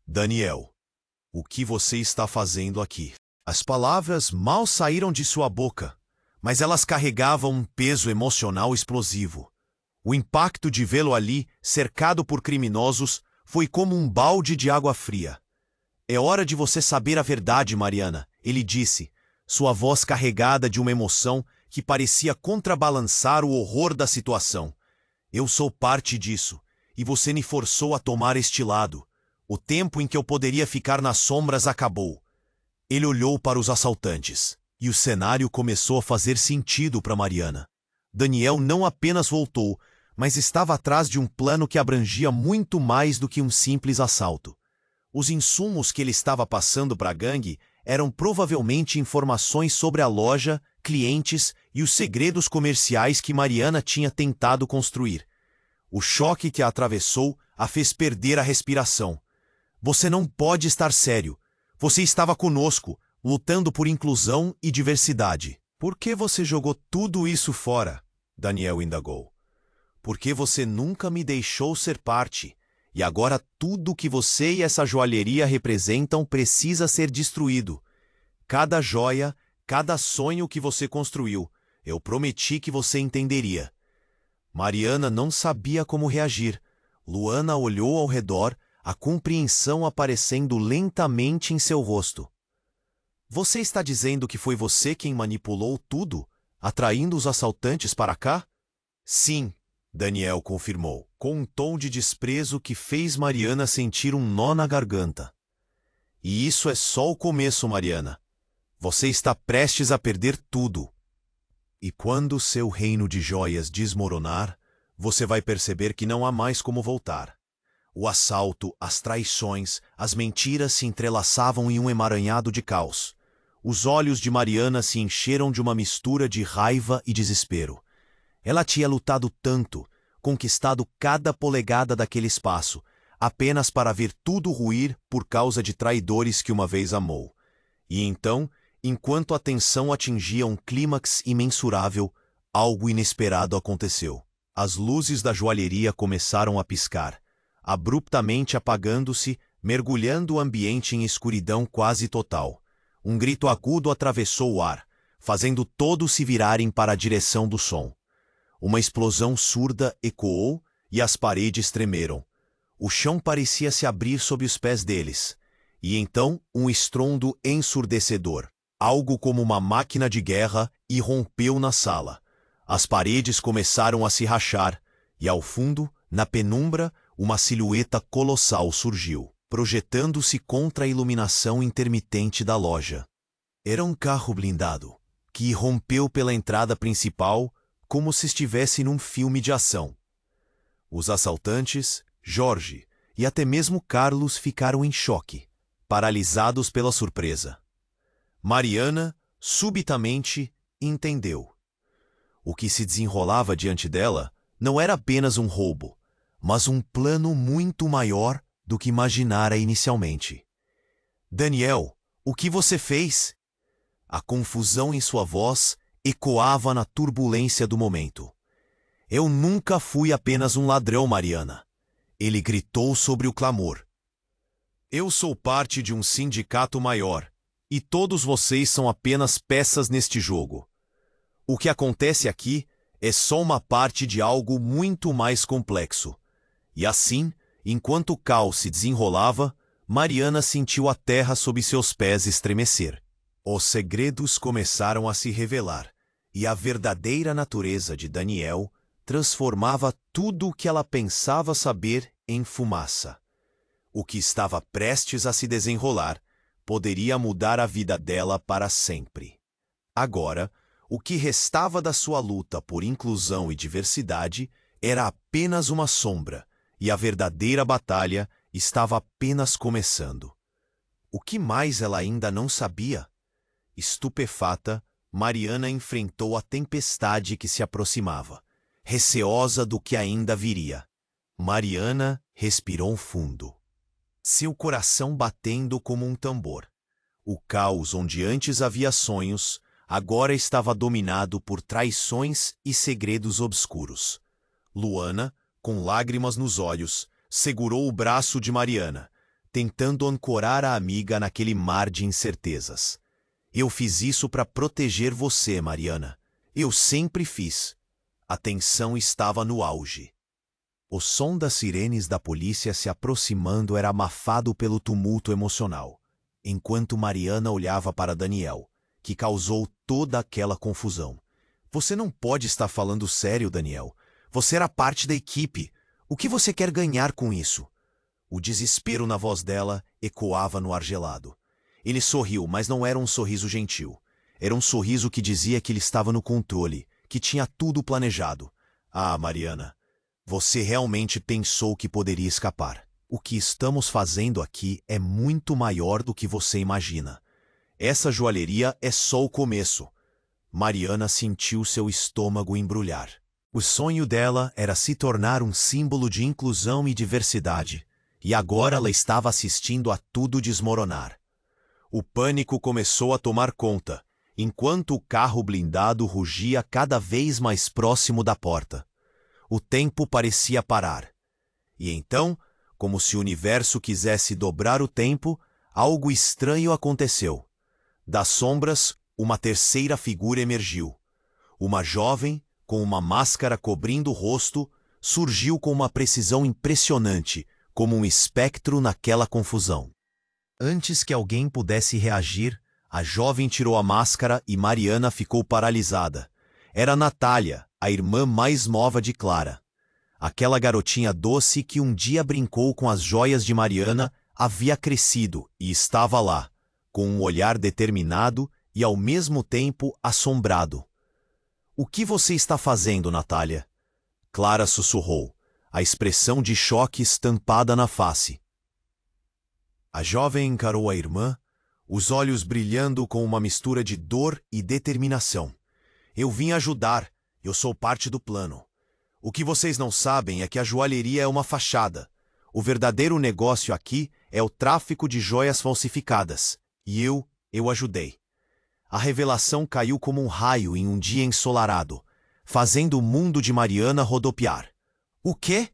Daniel, o que você está fazendo aqui? As palavras mal saíram de sua boca, mas elas carregavam um peso emocional explosivo. O impacto de vê-lo ali, cercado por criminosos, foi como um balde de água fria. É hora de você saber a verdade, Mariana, ele disse, sua voz carregada de uma emoção que parecia contrabalançar o horror da situação. Eu sou parte disso, e você me forçou a tomar este lado. O tempo em que eu poderia ficar nas sombras acabou. Ele olhou para os assaltantes. E o cenário começou a fazer sentido para Mariana. Daniel não apenas voltou, mas estava atrás de um plano que abrangia muito mais do que um simples assalto. Os insumos que ele estava passando para a gangue eram provavelmente informações sobre a loja, clientes e os segredos comerciais que Mariana tinha tentado construir. O choque que a atravessou a fez perder a respiração. Você não pode estar sério. Você estava conosco, lutando por inclusão e diversidade. Por que você jogou tudo isso fora? Daniel indagou. Porque você nunca me deixou ser parte. E agora tudo que você e essa joalheria representam precisa ser destruído. Cada joia, cada sonho que você construiu, eu prometi que você entenderia. Mariana não sabia como reagir. Luana olhou ao redor, a compreensão aparecendo lentamente em seu rosto. Você está dizendo que foi você quem manipulou tudo, atraindo os assaltantes para cá? Sim, Daniel confirmou, com um tom de desprezo que fez Mariana sentir um nó na garganta. E isso é só o começo, Mariana. Você está prestes a perder tudo. E quando seu reino de joias desmoronar, você vai perceber que não há mais como voltar. O assalto, as traições, as mentiras se entrelaçavam em um emaranhado de caos. Os olhos de Mariana se encheram de uma mistura de raiva e desespero. Ela tinha lutado tanto, conquistado cada polegada daquele espaço, apenas para ver tudo ruir por causa de traidores que uma vez amou. E então, enquanto a tensão atingia um clímax imensurável, algo inesperado aconteceu. As luzes da joalheria começaram a piscar, abruptamente apagando-se, mergulhando o ambiente em escuridão quase total. Um grito agudo atravessou o ar, fazendo todos se virarem para a direção do som. Uma explosão surda ecoou e as paredes tremeram. O chão parecia se abrir sob os pés deles. E então um estrondo ensurdecedor, algo como uma máquina de guerra, irrompeu na sala. As paredes começaram a se rachar, e ao fundo, na penumbra, uma silhueta colossal surgiu, projetando-se contra a iluminação intermitente da loja. Era um carro blindado, que irrompeu pela entrada principal, como se estivesse num filme de ação. Os assaltantes, Jorge e até mesmo Carlos ficaram em choque, paralisados pela surpresa. Mariana, subitamente, entendeu. O que se desenrolava diante dela não era apenas um roubo, mas um plano muito maior do que imaginara inicialmente. Daniel, o que você fez? A confusão em sua voz ecoava na turbulência do momento. Eu nunca fui apenas um ladrão, Mariana. Ele gritou sobre o clamor. Eu sou parte de um sindicato maior, e todos vocês são apenas peças neste jogo. O que acontece aqui é só uma parte de algo muito mais complexo. E assim, enquanto o caos se desenrolava, Mariana sentiu a terra sob seus pés estremecer. Os segredos começaram a se revelar, e a verdadeira natureza de Daniel transformava tudo o que ela pensava saber em fumaça. O que estava prestes a se desenrolar poderia mudar a vida dela para sempre. Agora, o que restava da sua luta por inclusão e diversidade era apenas uma sombra, e a verdadeira batalha estava apenas começando. O que mais ela ainda não sabia? Estupefata, Mariana enfrentou a tempestade que se aproximava, receosa do que ainda viria. Mariana respirou fundo, seu coração batendo como um tambor. O caos onde antes havia sonhos, agora estava dominado por traições e segredos obscuros. Luana, com lágrimas nos olhos, segurou o braço de Mariana, tentando ancorar a amiga naquele mar de incertezas. Eu fiz isso para proteger você, Mariana. Eu sempre fiz. A tensão estava no auge. O som das sirenes da polícia se aproximando era abafado pelo tumulto emocional, enquanto Mariana olhava para Daniel, que causou toda aquela confusão. Você não pode estar falando sério, Daniel. Você era parte da equipe. O que você quer ganhar com isso? O desespero na voz dela ecoava no ar gelado. Ele sorriu, mas não era um sorriso gentil. Era um sorriso que dizia que ele estava no controle, que tinha tudo planejado. Ah, Mariana, você realmente pensou que poderia escapar. O que estamos fazendo aqui é muito maior do que você imagina. Essa joalheria é só o começo. Mariana sentiu seu estômago embrulhar. O sonho dela era se tornar um símbolo de inclusão e diversidade, e agora ela estava assistindo a tudo desmoronar. O pânico começou a tomar conta, enquanto o carro blindado rugia cada vez mais próximo da porta. O tempo parecia parar. E então, como se o universo quisesse dobrar o tempo, algo estranho aconteceu. Das sombras, uma terceira figura emergiu. Uma jovem, com uma máscara cobrindo o rosto, surgiu com uma precisão impressionante, como um espectro naquela confusão. Antes que alguém pudesse reagir, a jovem tirou a máscara e Mariana ficou paralisada. Era Natália, a irmã mais nova de Clara. Aquela garotinha doce que um dia brincou com as joias de Mariana havia crescido e estava lá, com um olhar determinado e ao mesmo tempo assombrado. "O que você está fazendo, Natália?" Clara sussurrou, a expressão de choque estampada na face. A jovem encarou a irmã, os olhos brilhando com uma mistura de dor e determinação. "Eu vim ajudar, eu sou parte do plano. O que vocês não sabem é que a joalheria é uma fachada. O verdadeiro negócio aqui é o tráfico de joias falsificadas. E eu ajudei." A revelação caiu como um raio em um dia ensolarado, fazendo o mundo de Mariana rodopiar. "O quê?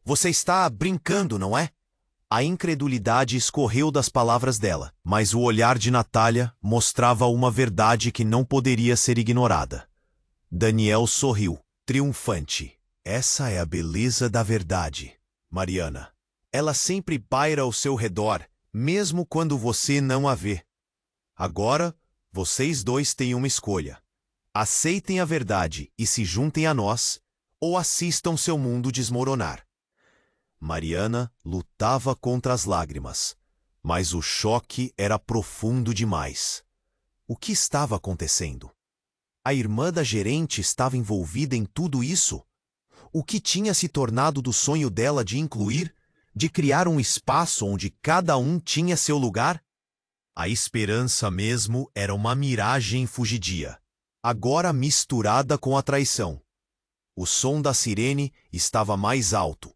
Você está brincando, não é?" A incredulidade escorreu das palavras dela, mas o olhar de Natália mostrava uma verdade que não poderia ser ignorada. Daniel sorriu, triunfante. "Essa é a beleza da verdade, Mariana. Ela sempre paira ao seu redor, mesmo quando você não a vê. Agora, vocês dois têm uma escolha. Aceitem a verdade e se juntem a nós, ou assistam seu mundo desmoronar." Mariana lutava contra as lágrimas, mas o choque era profundo demais. O que estava acontecendo? A irmã da gerente estava envolvida em tudo isso? O que tinha se tornado do sonho dela de incluir, de criar um espaço onde cada um tinha seu lugar? A esperança mesmo era uma miragem fugidia, agora misturada com a traição. O som da sirene estava mais alto.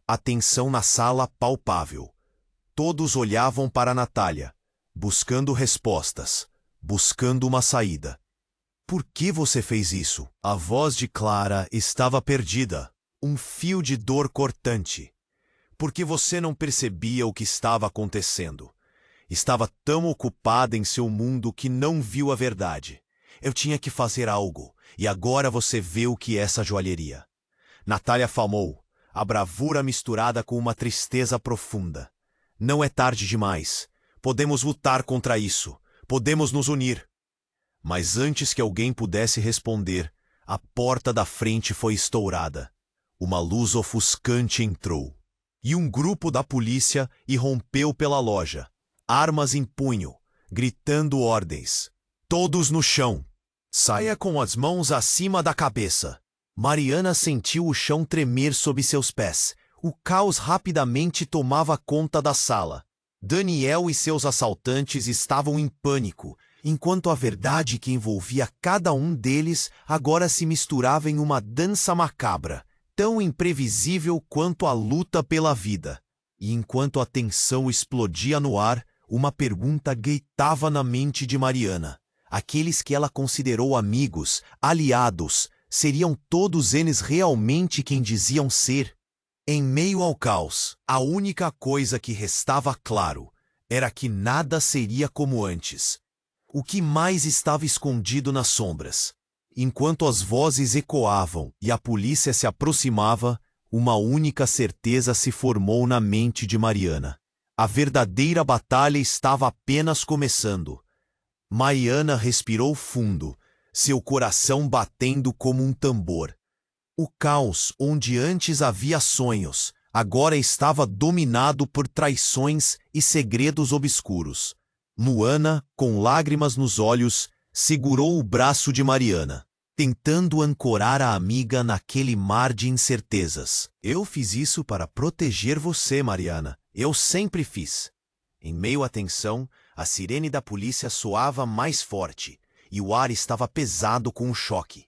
A tensão na sala palpável. Todos olhavam para Natália, buscando respostas, buscando uma saída. "Por que você fez isso?" A voz de Clara estava perdida, um fio de dor cortante. "Porque você não percebia o que estava acontecendo. Estava tão ocupada em seu mundo que não viu a verdade. Eu tinha que fazer algo, e agora você vê o que é essa joalheria." Natália falou, a bravura misturada com uma tristeza profunda. "Não é tarde demais. Podemos lutar contra isso. Podemos nos unir." Mas antes que alguém pudesse responder, a porta da frente foi estourada. Uma luz ofuscante entrou. E um grupo da polícia irrompeu pela loja, armas em punho, gritando ordens. "Todos no chão! Saia com as mãos acima da cabeça!" Mariana sentiu o chão tremer sob seus pés. O caos rapidamente tomava conta da sala. Daniel e seus assaltantes estavam em pânico, enquanto a verdade que envolvia cada um deles agora se misturava em uma dança macabra, tão imprevisível quanto a luta pela vida. E enquanto a tensão explodia no ar, uma pergunta gritava na mente de Mariana. Aqueles que ela considerou amigos, aliados, seriam todos eles realmente quem diziam ser? Em meio ao caos, a única coisa que restava claro era que nada seria como antes. O que mais estava escondido nas sombras? Enquanto as vozes ecoavam e a polícia se aproximava, uma única certeza se formou na mente de Mariana. A verdadeira batalha estava apenas começando. Mariana respirou fundo, seu coração batendo como um tambor. O caos onde antes havia sonhos, agora estava dominado por traições e segredos obscuros. Luana, com lágrimas nos olhos, segurou o braço de Mariana, tentando ancorar a amiga naquele mar de incertezas. Eu fiz isso para proteger você, Mariana. Eu sempre fiz. Em meio à tensão, a sirene da polícia soava mais forte e o ar estava pesado com o choque.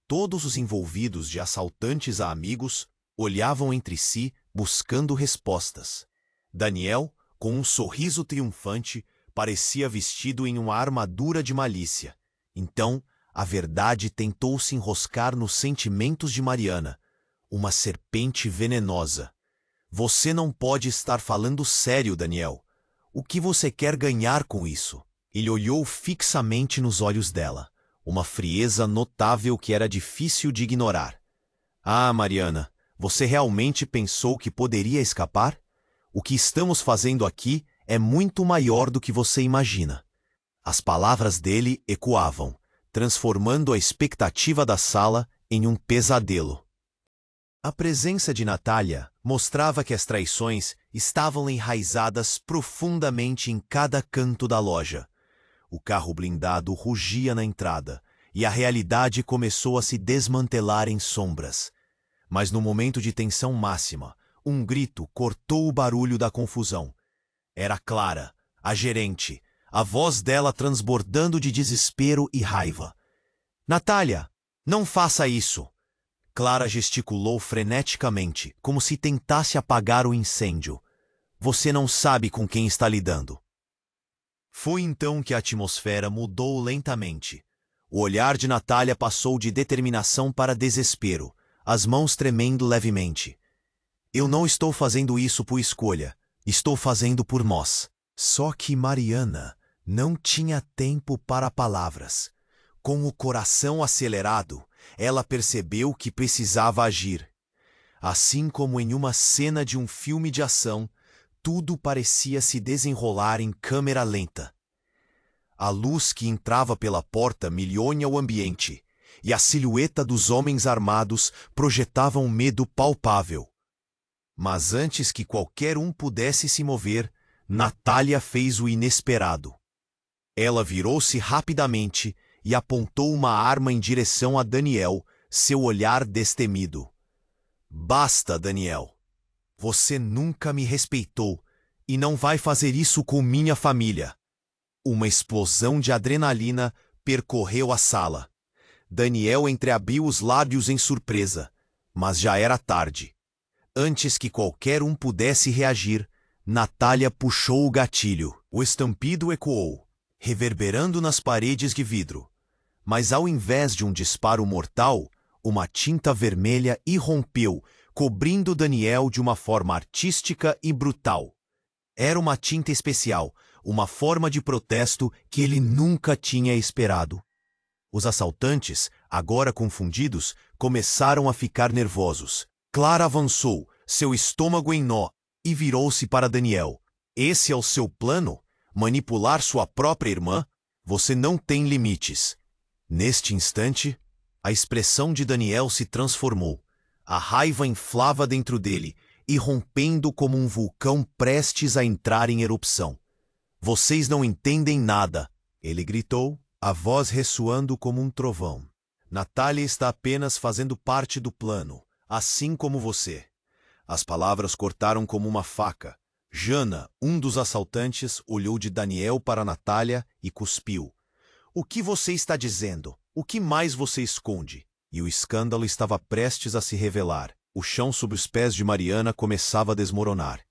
Todos os envolvidos, de assaltantes a amigos, olhavam entre si buscando respostas. Daniel, com um sorriso triunfante, parecia vestido em uma armadura de malícia. Então, a verdade tentou se enroscar nos sentimentos de Mariana, uma serpente venenosa. Você não pode estar falando sério, Daniel. O que você quer ganhar com isso? Ele olhou fixamente nos olhos dela, uma frieza notável que era difícil de ignorar. Ah, Mariana, você realmente pensou que poderia escapar? O que estamos fazendo aqui é muito maior do que você imagina. As palavras dele ecoavam, transformando a expectativa da sala em um pesadelo. A presença de Natália mostrava que as traições estavam enraizadas profundamente em cada canto da loja. O carro blindado rugia na entrada, e a realidade começou a se desmantelar em sombras. Mas no momento de tensão máxima, um grito cortou o barulho da confusão. Era Clara, a gerente, a voz dela transbordando de desespero e raiva. Natália, não faça isso! Clara gesticulou freneticamente, como se tentasse apagar o incêndio. Você não sabe com quem está lidando. Foi então que a atmosfera mudou lentamente. O olhar de Natália passou de determinação para desespero, as mãos tremendo levemente. Eu não estou fazendo isso por escolha, estou fazendo por nós. Só que Mariana não tinha tempo para palavras. Com o coração acelerado, ela percebeu que precisava agir. Assim como em uma cena de um filme de ação, tudo parecia se desenrolar em câmera lenta. A luz que entrava pela porta milhonha o ambiente, e a silhueta dos homens armados projetava um medo palpável. Mas antes que qualquer um pudesse se mover, Natália fez o inesperado. Ela virou-se rapidamente e apontou uma arma em direção a Daniel, seu olhar destemido. Basta, Daniel. Você nunca me respeitou e não vai fazer isso com minha família. Uma explosão de adrenalina percorreu a sala. Daniel entreabriu os lábios em surpresa, mas já era tarde. Antes que qualquer um pudesse reagir, Natália puxou o gatilho. O estampido ecoou, reverberando nas paredes de vidro. Mas ao invés de um disparo mortal, uma tinta vermelha irrompeu, cobrindo Daniel de uma forma artística e brutal. Era uma tinta especial, uma forma de protesto que ele nunca tinha esperado. Os assaltantes, agora confundidos, começaram a ficar nervosos. Clara avançou, seu estômago em nó, e virou-se para Daniel. Esse é o seu plano? Manipular sua própria irmã? Você não tem limites. Neste instante, a expressão de Daniel se transformou. A raiva inflava dentro dele, irrompendo como um vulcão prestes a entrar em erupção. Vocês não entendem nada, ele gritou, a voz ressoando como um trovão. Natália está apenas fazendo parte do plano, assim como você. As palavras cortaram como uma faca. Jana, um dos assaltantes, olhou de Daniel para Natália e cuspiu. O que você está dizendo? O que mais você esconde? E o escândalo estava prestes a se revelar. O chão sob os pés de Mariana começava a desmoronar.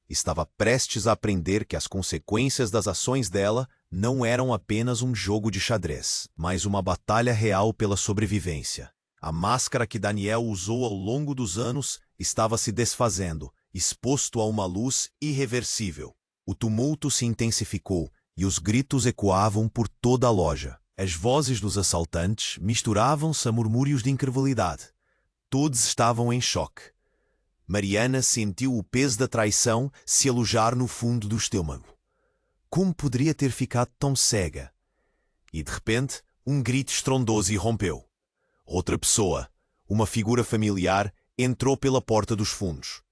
Estava prestes a aprender que as consequências das ações dela não eram apenas um jogo de xadrez, mas uma batalha real pela sobrevivência. A máscara que Daniel usou ao longo dos anos estava se desfazendo, exposto a uma luz irreversível. O tumulto se intensificou e os gritos ecoavam por toda a loja. As vozes dos assaltantes misturavam-se a murmúrios de incredulidade. Todos estavam em choque. Mariana sentiu o peso da traição se alojar no fundo do estômago. Como poderia ter ficado tão cega? E de repente, um grito estrondoso irrompeu. Outra pessoa, uma figura familiar, entrou pela porta dos fundos.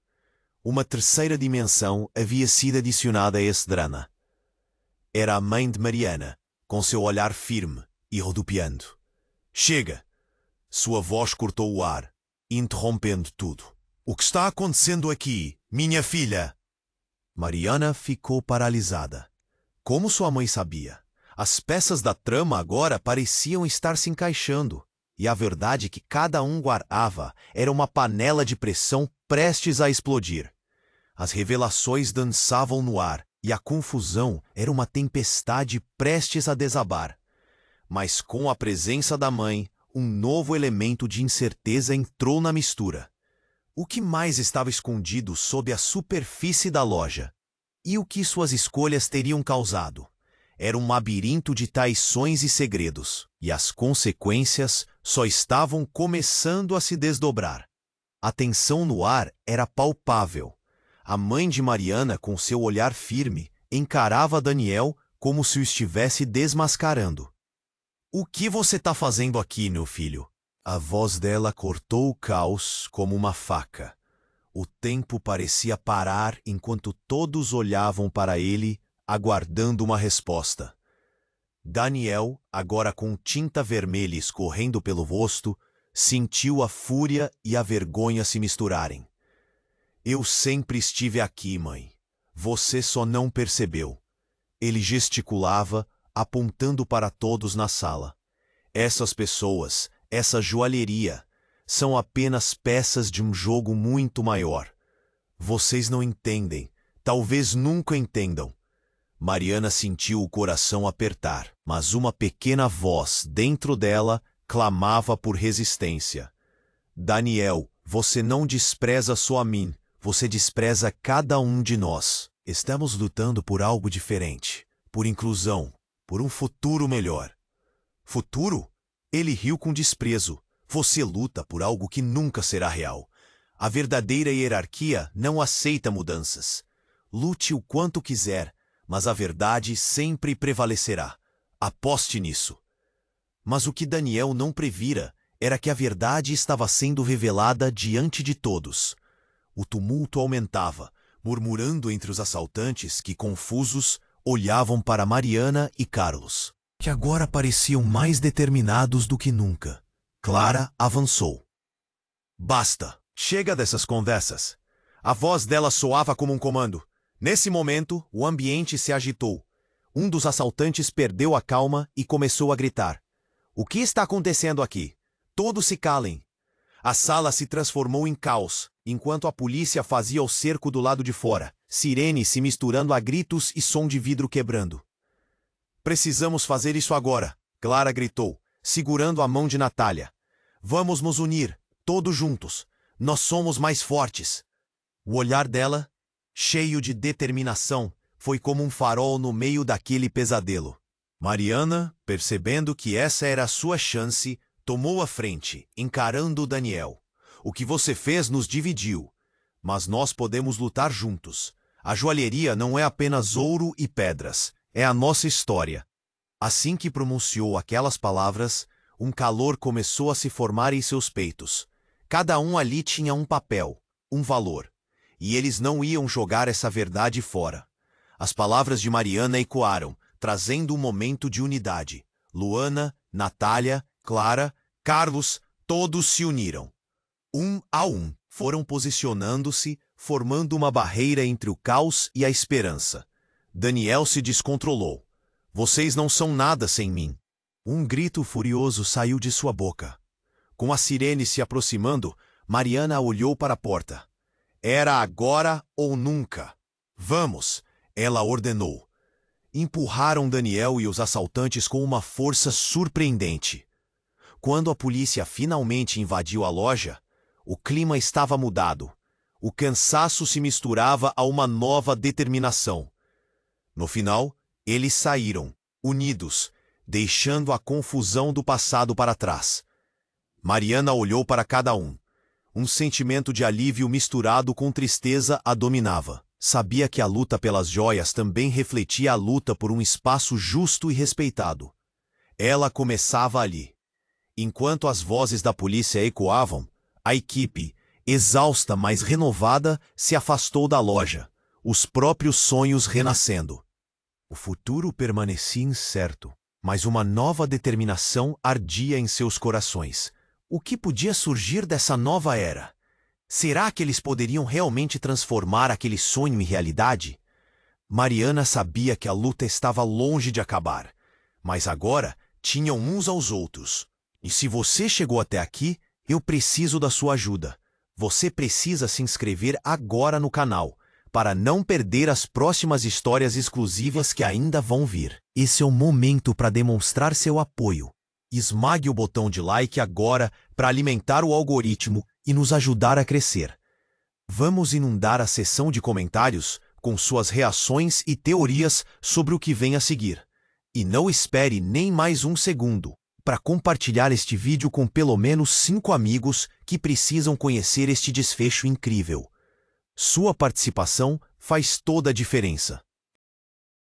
Uma terceira dimensão havia sido adicionada a esse drama. Era a mãe de Mariana, com seu olhar firme, e rodopiando. Chega! Sua voz cortou o ar, interrompendo tudo. O que está acontecendo aqui, minha filha? Mariana ficou paralisada. Como sua mãe sabia? As peças da trama agora pareciam estar se encaixando, e a verdade que cada um guardava era uma panela de pressão prestes a explodir. As revelações dançavam no ar, e a confusão era uma tempestade prestes a desabar. Mas com a presença da mãe, um novo elemento de incerteza entrou na mistura. O que mais estava escondido sob a superfície da loja? E o que suas escolhas teriam causado? Era um labirinto de traições e segredos, e as consequências só estavam começando a se desdobrar. A tensão no ar era palpável. A mãe de Mariana, com seu olhar firme, encarava Daniel como se o estivesse desmascarando. O que você está fazendo aqui, meu filho? A voz dela cortou o caos como uma faca. O tempo parecia parar enquanto todos olhavam para ele, aguardando uma resposta. Daniel, agora com tinta vermelha escorrendo pelo rosto, sentiu a fúria e a vergonha se misturarem. Eu sempre estive aqui, mãe. Você só não percebeu. Ele gesticulava, apontando para todos na sala. Essas pessoas, essa joalheria, são apenas peças de um jogo muito maior. Vocês não entendem, talvez nunca entendam. Mariana sentiu o coração apertar, mas uma pequena voz dentro dela clamava por resistência. Daniel, você não despreza só a mim, você despreza cada um de nós. Estamos lutando por algo diferente, por inclusão, por um futuro melhor. Futuro? Ele riu com desprezo. Você luta por algo que nunca será real. A verdadeira hierarquia não aceita mudanças. Lute o quanto quiser, mas a verdade sempre prevalecerá. Aposte nisso. Mas o que Daniel não previra era que a verdade estava sendo revelada diante de todos. O tumulto aumentava, murmurando entre os assaltantes que, confusos, olhavam para Mariana e Carlos, que agora pareciam mais determinados do que nunca. Clara avançou. Basta! Chega dessas conversas. A voz dela soava como um comando. Nesse momento, o ambiente se agitou. Um dos assaltantes perdeu a calma e começou a gritar. O que está acontecendo aqui? Todos se calem. A sala se transformou em caos, enquanto a polícia fazia o cerco do lado de fora, sirenes se misturando a gritos e som de vidro quebrando. Precisamos fazer isso agora, Clara gritou, segurando a mão de Natália. Vamos nos unir, todos juntos. Nós somos mais fortes. O olhar dela, cheio de determinação, foi como um farol no meio daquele pesadelo. Mariana, percebendo que essa era a sua chance, tomou a frente, encarando Daniel. O que você fez nos dividiu, mas nós podemos lutar juntos. A joalheria não é apenas ouro e pedras, é a nossa história. Assim que pronunciou aquelas palavras, um calor começou a se formar em seus peitos. Cada um ali tinha um papel, um valor, e eles não iam jogar essa verdade fora. As palavras de Mariana ecoaram, trazendo um momento de unidade. Luana, Natália, Clara, Carlos, todos se uniram. Um a um, foram posicionando-se, formando uma barreira entre o caos e a esperança. Daniel se descontrolou. Vocês não são nada sem mim. Um grito furioso saiu de sua boca. Com a sirene se aproximando, Mariana olhou para a porta. Era agora ou nunca. Vamos, ela ordenou. Empurraram Daniel e os assaltantes com uma força surpreendente. Quando a polícia finalmente invadiu a loja, o clima estava mudado. O cansaço se misturava a uma nova determinação. No final, eles saíram, unidos, deixando a confusão do passado para trás. Mariana olhou para cada um. Um sentimento de alívio misturado com tristeza a dominava. Sabia que a luta pelas joias também refletia a luta por um espaço justo e respeitado. Ela começava ali. Enquanto as vozes da polícia ecoavam, a equipe, exausta mas renovada, se afastou da loja, os próprios sonhos renascendo. O futuro permanecia incerto, Mas uma nova determinação ardia em seus corações. O que podia surgir dessa nova era? Será que eles poderiam realmente transformar aquele sonho em realidade? Mariana sabia que a luta estava longe de acabar, mas agora tinham uns aos outros. E se você chegou até aqui, eu preciso da sua ajuda. Você precisa se inscrever agora no canal, para não perder as próximas histórias exclusivas que ainda vão vir. Esse é o momento para demonstrar seu apoio. Esmague o botão de like agora para alimentar o algoritmo e nos ajudar a crescer. Vamos inundar a seção de comentários com suas reações e teorias sobre o que vem a seguir. E não espere nem mais um segundo para compartilhar este vídeo com pelo menos 5 amigos que precisam conhecer este desfecho incrível. Sua participação faz toda a diferença.